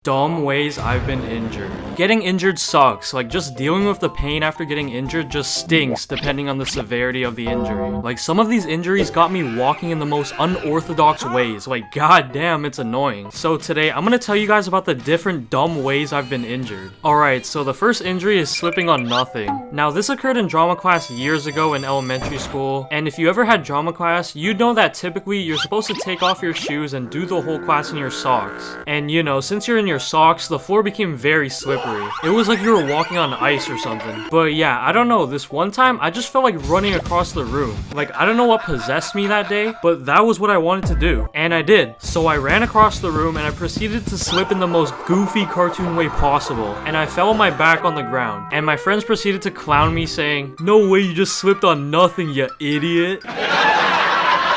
Dumb ways I've been injured. Getting injured sucks. Like, just dealing with the pain after getting injured just stinks depending on the severity of the injury. Like, some of these injuries got me walking in the most unorthodox ways. Like, goddamn, it's annoying. So today, I'm gonna tell you guys about the different dumb ways I've been injured. Alright, so the first injury is slipping on nothing. Now, this occurred in drama class years ago in elementary school, and if you ever had drama class, you'd know that typically you're supposed to take off your shoes and do the whole class in your socks. And you know, since you're in your socks, the floor became very slippery. It was like you were walking on ice or something. But yeah, I don't know, this one time, I just felt like running across the room. Like, I don't know what possessed me that day, but that was what I wanted to do. And I did. So I ran across the room and I proceeded to slip in the most goofy cartoon way possible. And I fell on my back on the ground. And my friends proceeded to clown me saying, "No way, you just slipped on nothing, you idiot."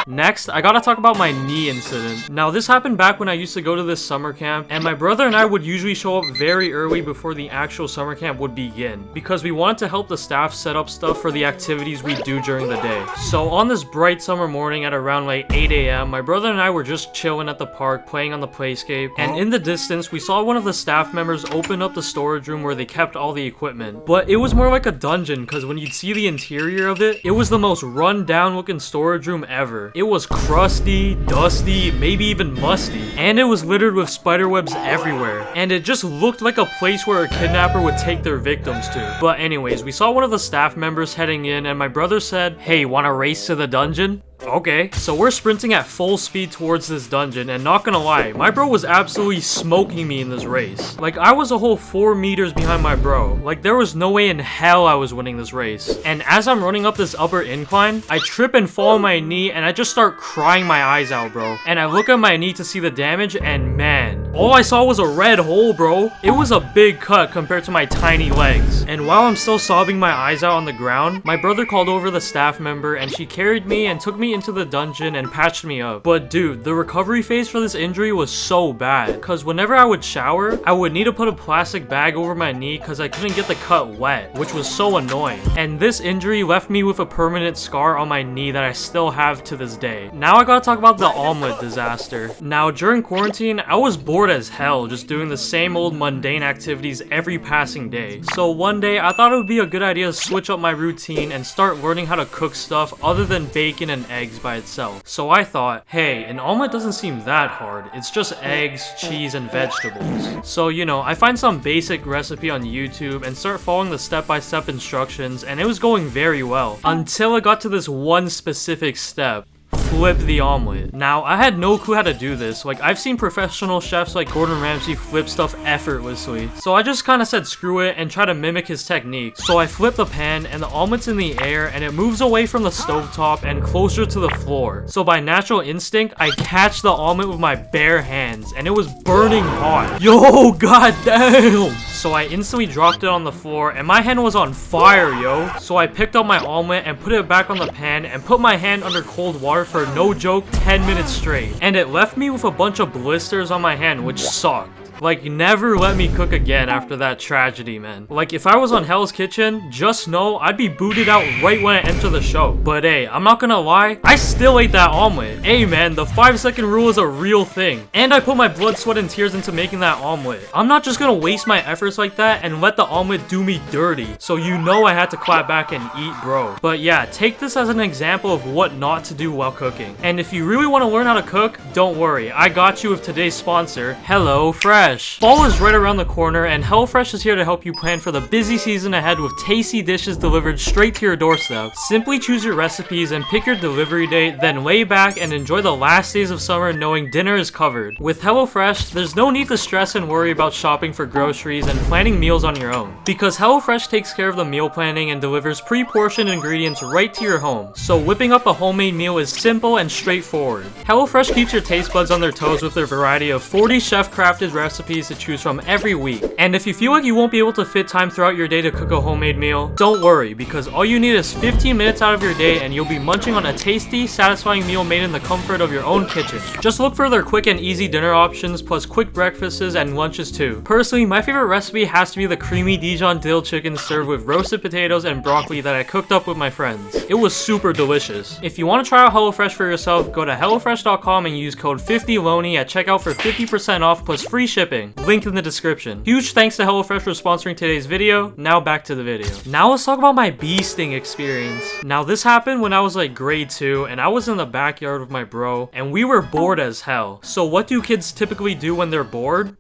Next, I gotta talk about my knee incident. Now, this happened back when I used to go to this summer camp, and my brother and I would usually show up very early before the actual summer camp would begin, because we wanted to help the staff set up stuff for the activities we do during the day. So on this bright summer morning at around like 8 a.m., my brother and I were just chilling at the park playing on the playscape, and in the distance, we saw one of the staff members open up the storage room where they kept all the equipment. But it was more like a dungeon, because when you'd see the interior of it, it was the most run down looking storage room ever. It was crusty, dusty, maybe even musty, and it was littered with spider webs everywhere, and it just looked like a place where a kidnapper would take their victims to. But anyways, we saw one of the staff members heading in, and my brother said, "Hey, wanna race to the dungeon?" Okay, so we're sprinting at full speed towards this dungeon, and not gonna lie, my bro was absolutely smoking me in this race. Like, I was a whole 4 meters behind my bro. Like, there was no way in hell I was winning this race. And as I'm running up this upper incline, I trip and fall on my knee, and I just start crying my eyes out, bro. And I look at my knee to see the damage, and man, all I saw was a red hole, bro. It was a big cut compared to my tiny legs. And while I'm still sobbing my eyes out on the ground, my brother called over the staff member, and she carried me and took me into the dungeon and patched me up. But dude, the recovery phase for this injury was so bad, because whenever I would shower, I would need to put a plastic bag over my knee because I couldn't get the cut wet, which was so annoying. And this injury left me with a permanent scar on my knee that I still have to this day. Now I gotta talk about the omelet disaster. Now, during quarantine, I was bored as hell just doing the same old mundane activities every passing day. So one day, I thought it would be a good idea to switch up my routine and start learning how to cook stuff other than bacon and eggs by itself. So I thought, hey, an omelet doesn't seem that hard. It's just eggs, cheese, and vegetables. So, you know, I find some basic recipe on YouTube and start following the step-by-step instructions, and it was going very well. Until it got to this one specific step. Flip the omelet. Now, I had no clue how to do this. Like, I've seen professional chefs like Gordon Ramsay flip stuff effortlessly. So I just kind of said screw it and try to mimic his technique. So I flip the pan and the omelet's in the air and it moves away from the stovetop and closer to the floor. So by natural instinct, I catch the omelet with my bare hands and it was burning hot. Yo, goddamn! So I instantly dropped it on the floor and my hand was on fire, yo. So I picked up my omelet and put it back on the pan and put my hand under cold water for no joke 10 minutes straight, and it left me with a bunch of blisters on my hand, which sucked. Like, never let me cook again after that tragedy, man. Like, if I was on Hell's Kitchen, just know I'd be booted out right when I enter the show. But hey, I'm not gonna lie, I still ate that omelet. Hey man, the 5-second rule is a real thing. And I put my blood, sweat, and tears into making that omelet. I'm not just gonna waste my efforts like that and let the omelet do me dirty. So you know I had to clap back and eat, bro. But yeah, take this as an example of what not to do while cooking. And if you really want to learn how to cook, don't worry, I got you with today's sponsor, HelloFresh. Fall is right around the corner, and HelloFresh is here to help you plan for the busy season ahead with tasty dishes delivered straight to your doorstep. Simply choose your recipes and pick your delivery date, then lay back and enjoy the last days of summer knowing dinner is covered. With HelloFresh, there's no need to stress and worry about shopping for groceries and planning meals on your own, because HelloFresh takes care of the meal planning and delivers pre-portioned ingredients right to your home. So whipping up a homemade meal is simple and straightforward. HelloFresh keeps your taste buds on their toes with their variety of 40 chef-crafted recipes to choose from every week. And if you feel like you won't be able to fit time throughout your day to cook a homemade meal, don't worry, because all you need is 15 minutes out of your day and you'll be munching on a tasty, satisfying meal made in the comfort of your own kitchen. Just look for their quick and easy dinner options, plus quick breakfasts and lunches too. Personally, my favorite recipe has to be the creamy Dijon dill chicken served with roasted potatoes and broccoli that I cooked up with my friends. It was super delicious. If you want to try out HelloFresh for yourself, go to HelloFresh.com and use code 50LoneE at checkout for 50% off plus free shipping shipping. Link in the description. Huge thanks to HelloFresh for sponsoring today's video. Now back to the video. Now let's talk about my bee sting experience. Now this happened when I was like grade 2 and I was in the backyard with my bro and we were bored as hell. So what do kids typically do when they're bored?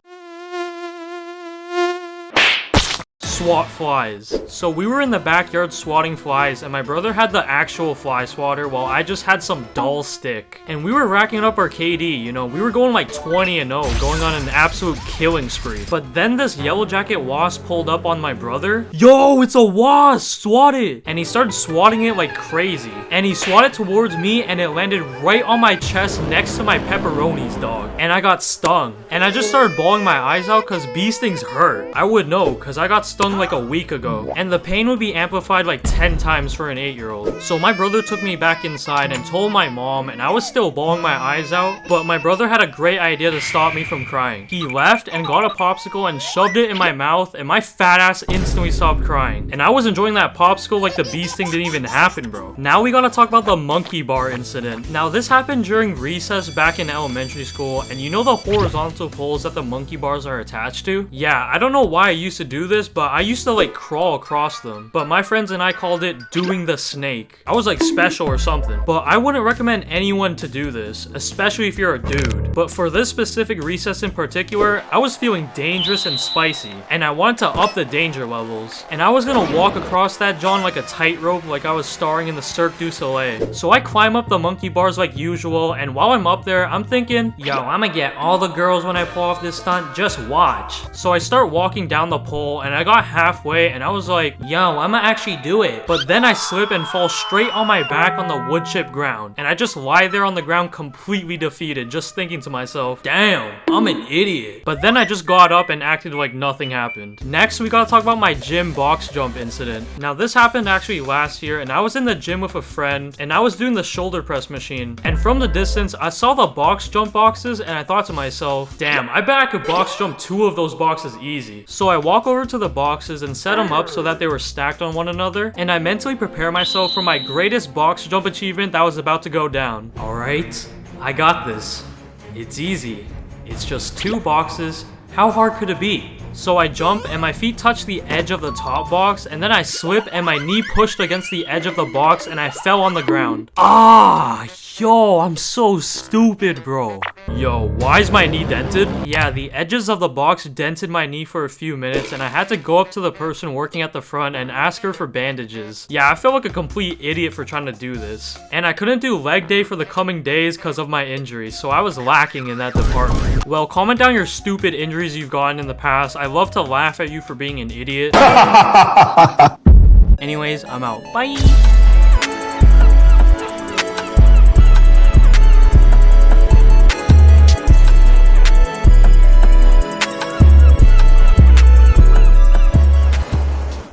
Swat flies. So we were in the backyard swatting flies and my brother had the actual fly swatter while I just had some dull stick. And we were racking up our KD, you know, we were going like 20-0, going on an absolute killing spree. But then this yellow jacket wasp pulled up on my brother. Yo, it's a wasp, swat it! And he started swatting it like crazy. And he swatted towards me and it landed right on my chest next to my pepperonis, dog. And I got stung. And I just started bawling my eyes out cause bee stings hurt. I would know cause I got stung like a week ago, and the pain would be amplified like 10 times for an 8-year-old. So my brother took me back inside and told my mom, and I was still bawling my eyes out, but my brother had a great idea to stop me from crying. He left and got a popsicle and shoved it in my mouth, and my fat ass instantly stopped crying. And I was enjoying that popsicle like the bee sting didn't even happen, bro. Now we gotta talk about the monkey bar incident. Now this happened during recess back in elementary school, and you know the horizontal poles that the monkey bars are attached to? Yeah, I don't know why I used to do this, but I used to like crawl across them, but my friends and I called it doing the snake. I was like special or something, but I wouldn't recommend anyone to do this, especially if you're a dude. But for this specific recess in particular, I was feeling dangerous and spicy, and I wanted to up the danger levels, and I was gonna walk across that John like a tightrope, like I was starring in the Cirque du Soleil. So I climb up the monkey bars like usual, and while I'm up there, I'm thinking, yo, I'ma get all the girls when I pull off this stunt, just watch. So I start walking down the pole, and I got halfway and I was like, yo, I'ma actually do it. But then I slip and fall straight on my back on the wood chip ground, and I just lie there on the ground completely defeated, just thinking to myself, damn, I'm an idiot. But then I just got up and acted like nothing happened. Next, we gotta talk about my gym box jump incident. Now this happened actually last year, and I was in the gym with a friend, and I was doing the shoulder press machine, and from the distance, I saw the box jump boxes, and I thought to myself, damn, I bet I could box jump 2 of those boxes easy. So I walk over to the boxes and set them up so that they were stacked on one another, and I mentally prepare myself for my greatest box jump achievement that was about to go down. Alright, I got this. It's easy. It's just 2 boxes. How hard could it be? So I jump and my feet touch the edge of the top box, and then I slip and my knee pushed against the edge of the box and I fell on the ground. Ah, yo, I'm so stupid, bro. Yo, why is my knee dented? Yeah, the edges of the box dented my knee for a few minutes, and I had to go up to the person working at the front and ask her for bandages. Yeah, I felt like a complete idiot for trying to do this. And I couldn't do leg day for the coming days because of my injury, so I was lacking in that department. Well, comment down your stupid injuries you've gotten in the past. I love to laugh at you for being an idiot. Anyways, I'm out. Bye!